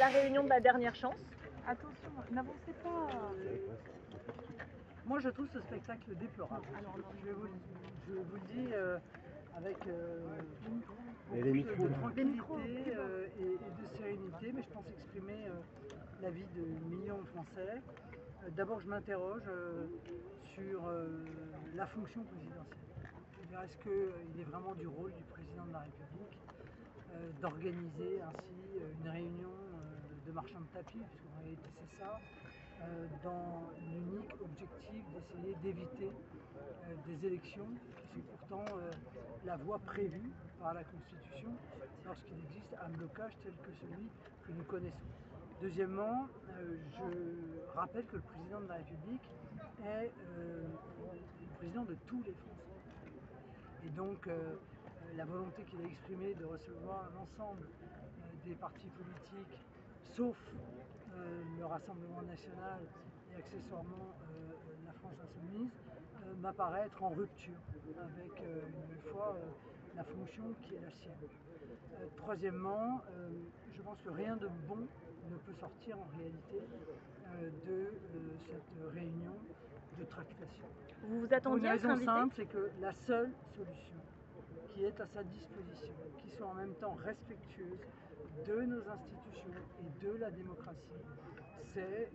la réunion de la dernière chance? Attention, n'avancez pas. Moi, je trouve ce spectacle déplorable. Je vous le dis avec beaucoup de tranquillité et de sérénité, mais je pense exprimer l'avis de millions de Français. D'abord, je m'interroge sur la fonction présidentielle. Est-ce qu'il est vraiment du rôle du président de la République d'organiser ainsi une réunion de marchands de tapis, puisqu'en réalité c'est ça, dans l'unique objectif d'essayer d'éviter des élections, qui sont pourtant la voie prévue par la Constitution lorsqu'il existe un blocage tel que celui que nous connaissons. Deuxièmement, je rappelle que le président de la République est le président de tous les Français. Et donc, la volonté qu'il a exprimée de recevoir l'ensemble des partis politiques, sauf le Rassemblement national et accessoirement la France insoumise, m'apparaît être en rupture avec, une nouvelle fois, la fonction qui est la sienne. Troisièmement, je pense que rien de bon ne peut sortir en réalité de cette réunion de tractation. Vous vous attendiez à être invité? Pour une raison simple, c'est que la seule solution qui est à sa disposition, qui soit en même temps respectueuse de nos institutions et de la démocratie, c'est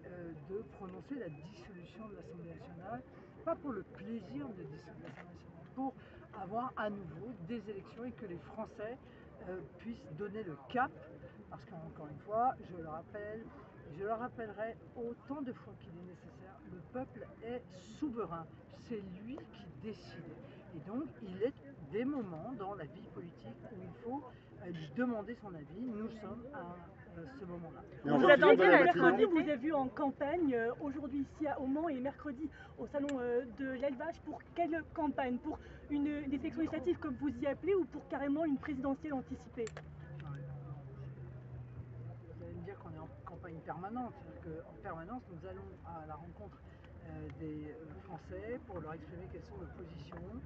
de prononcer la dissolution de l'Assemblée nationale, pas pour le plaisir de dissoudre l'Assemblée nationale, pour avoir à nouveau des élections et que les Français puissent donner le cap, parce qu'encore une fois, je le rappelle, et je le rappellerai autant de fois qu'il est nécessaire, le peuple est souverain, c'est lui qui décide. Et donc, il est des moments dans la vie politique où il faut lui demander son avis. Nous sommes à ce moment-là. Vous attendiez à être Mercredi, invité? vous avez vu en campagne, aujourd'hui ici au Mans et mercredi au salon de l'élevage. Pour quelle campagne? Pour des élections législatives comme vous y appelez ou pour carrément une présidentielle anticipée? Vous allez me dire qu'on est en campagne permanente, c'est-à-dire qu'en permanence nous allons à la rencontre des Français pour leur exprimer quelles sont nos positions,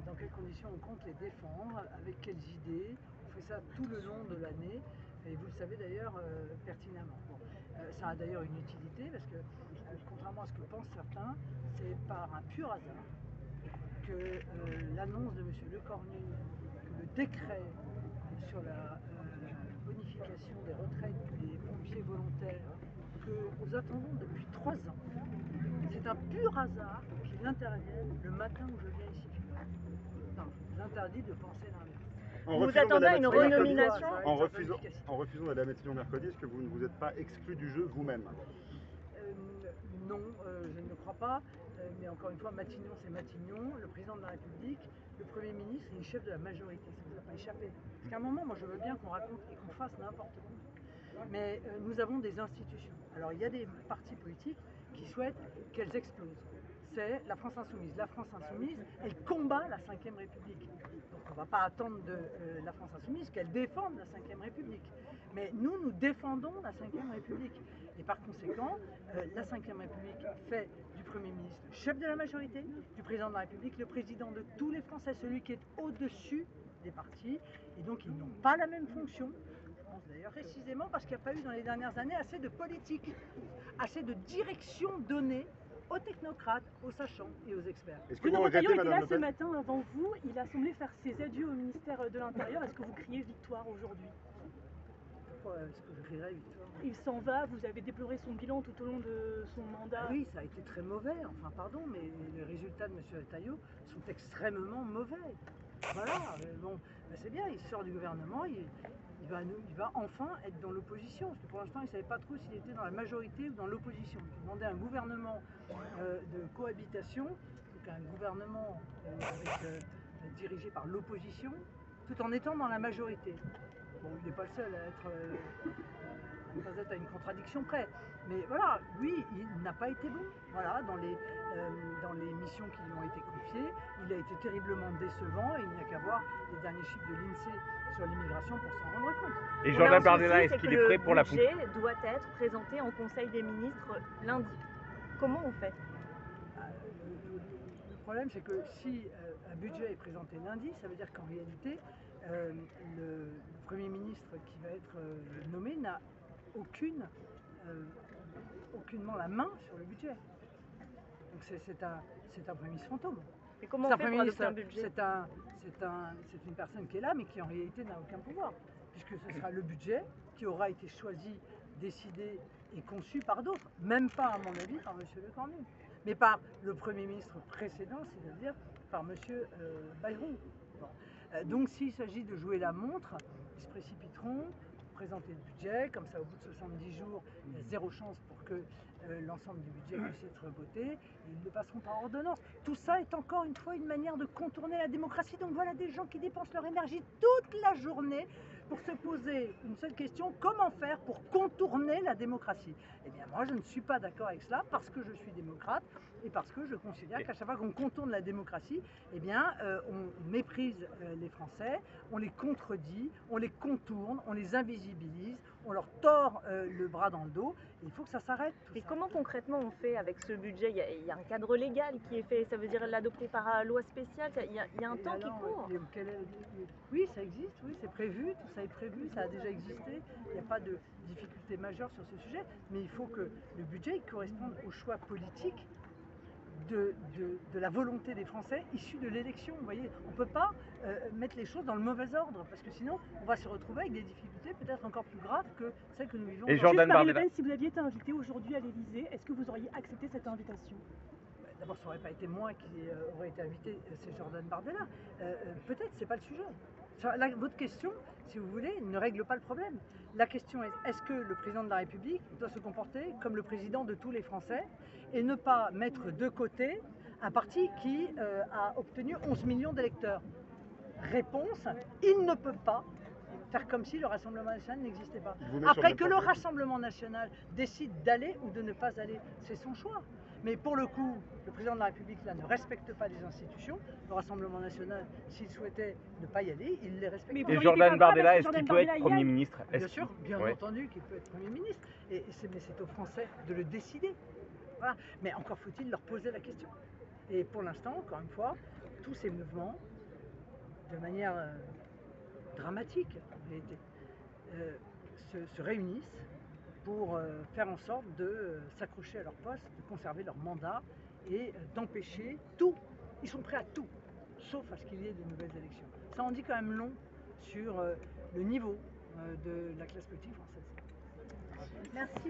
dans quelles conditions on compte les défendre, avec quelles idées. On fait ça tout le long de l'année et vous le savez d'ailleurs pertinemment. Bon, ça a d'ailleurs une utilité parce que contrairement à ce que pensent certains, c'est par un pur hasard que l'annonce de M. Lecornu, que le décret sur la bonification des retraites des pompiers volontaires que nous attendons depuis 3 ans, c'est un pur hasard qu'il intervienne le matin où je viens ici figurer. Non, je vous interdis de penser l'inverse. Vous attendez à une renomination? En refusant d'aller à Matignon mercredi, est-ce que vous ne vous êtes pas exclu du jeu vous-même? Non, je ne le crois pas, mais encore une fois, Matignon c'est Matignon, le président de la République, le Premier ministre et le chef de la majorité, ça ne vous a pas échappé. Parce qu'à un moment, moi je veux bien qu'on raconte et qu'on fasse n'importe quoi, mais nous avons des institutions. Alors il y a des partis politiques qui souhaitent qu'elles explosent. C'est la France Insoumise. La France Insoumise, elle combat la Ve République. Donc on ne va pas attendre de la France Insoumise qu'elle défende la Ve République. Mais nous défendons la Ve République. Et par conséquent, la Ve République fait du Premier ministre chef de la majorité, du Président de la République le président de tous les Français, celui qui est au-dessus des partis. Et donc ils n'ont pas la même fonction. Je pense d'ailleurs précisément parce qu'il n'y a pas eu dans les dernières années assez de politique, assez de direction donnée aux technocrates, aux sachants et aux experts. Bruno Retailleau était là ce matin avant vous, il a semblé faire ses adieux au ministère de l'Intérieur. Est-ce que vous criez victoire aujourd'hui? Pourquoi est-ce que je crierais victoire? Il s'en va, vous avez déploré son bilan tout au long de son mandat. Oui, ça a été très mauvais, enfin pardon, mais les résultats de M. Retailleau sont extrêmement mauvais. Voilà, bon, ben c'est bien, il sort du gouvernement, il va enfin être dans l'opposition, parce que pour l'instant il ne savait pas trop s'il était dans la majorité ou dans l'opposition. Il demandait un gouvernement de cohabitation, donc un gouvernement dirigé par l'opposition, tout en étant dans la majorité. Bon, il n'est pas le seul à être à une contradiction près. Mais voilà, oui, il n'a pas été bon. Voilà, dans les missions qui lui ont été confiées, il a été terriblement décevant et il n'y a qu'à voir les derniers chiffres de l'INSEE sur l'immigration pour s'en rendre compte. Et Jordan Bardella, est-ce qu'il est prêt pour la pousse? Le budget doit être présenté en Conseil des ministres lundi. Comment on fait? Le problème, c'est que si un budget est présenté lundi, ça veut dire qu'en réalité, le Premier ministre qui va être nommé n'a aucunement la main sur le budget. Donc c'est un Premier ministre fantôme. Et comment on fait pour adopter un budget? C'est une personne qui est là, mais qui en réalité n'a aucun pouvoir, puisque ce sera le budget qui aura été choisi, décidé et conçu par d'autres, même pas à mon avis par M. Le Cornu, mais par le Premier ministre précédent, c'est-à-dire par M. Bayrou. Bon. Donc s'il s'agit de jouer la montre, ils se précipiteront, présenter le budget, comme ça au bout de 70 jours, il y a zéro chance pour que l'ensemble du budget puisse être voté, et ils le passeront par ordonnance. Tout ça est encore une fois une manière de contourner la démocratie. Donc voilà des gens qui dépensent leur énergie toute la journée pour se poser une seule question: comment faire pour contourner la démocratie? Eh bien moi je ne suis pas d'accord avec cela, parce que je suis démocrate et parce que je considère qu'à chaque fois qu'on contourne la démocratie, eh bien on méprise les Français, on les contredit, on les contourne, on les invisibilise, on leur tord le bras dans le dos. Et il faut que ça s'arrête. Et comment concrètement on fait avec ce budget? Il y a un cadre légal qui est fait, ça veut dire l'adopter par loi spéciale, il y a un temps qui court. Oui, ça existe, oui, c'est prévu, tout ça est prévu, ça a déjà existé, il n'y a pas de difficulté majeure sur ce sujet, mais il faut que le budget corresponde au choix politique de la volonté des Français issue de l'élection. Vous voyez, on ne peut pas mettre les choses dans le mauvais ordre, parce que sinon on va se retrouver avec des difficultés peut-être encore plus graves que celles que nous vivons. Et Jordan Bardella, si vous aviez été invité aujourd'hui à l'Élysée, est-ce que vous auriez accepté cette invitation? D'abord, ça n'aurait pas été moi qui aurait été invité, c'est Jordan Bardella. Peut-être, c'est pas le sujet. Votre question, si vous voulez, ne règle pas le problème. La question est: est-ce que le président de la République doit se comporter comme le président de tous les Français et ne pas mettre de côté un parti qui a obtenu 11 millions d'électeurs? Réponse: il ne peut pas faire comme si le Rassemblement national n'existait pas. Après que le Rassemblement national décide d'aller ou de ne pas aller, c'est son choix. Mais pour le coup, le président de la République là ne respecte pas les institutions. Le Rassemblement national, s'il souhaitait ne pas y aller, il les respecte. Et Jordan Bardella, est-ce qu'il peut être Premier ministre? Bien sûr, bien entendu qu'il peut être Premier ministre. Mais c'est aux Français de le décider. Voilà. Mais encore faut-il leur poser la question. Et pour l'instant, encore une fois, tous ces mouvements, de manière dramatique en réalité, se réunissent pour faire en sorte de s'accrocher à leur poste, de conserver leur mandat et d'empêcher tout. Ils sont prêts à tout, sauf à ce qu'il y ait de nouvelles élections. Ça en dit quand même long sur le niveau de la classe politique française. Merci.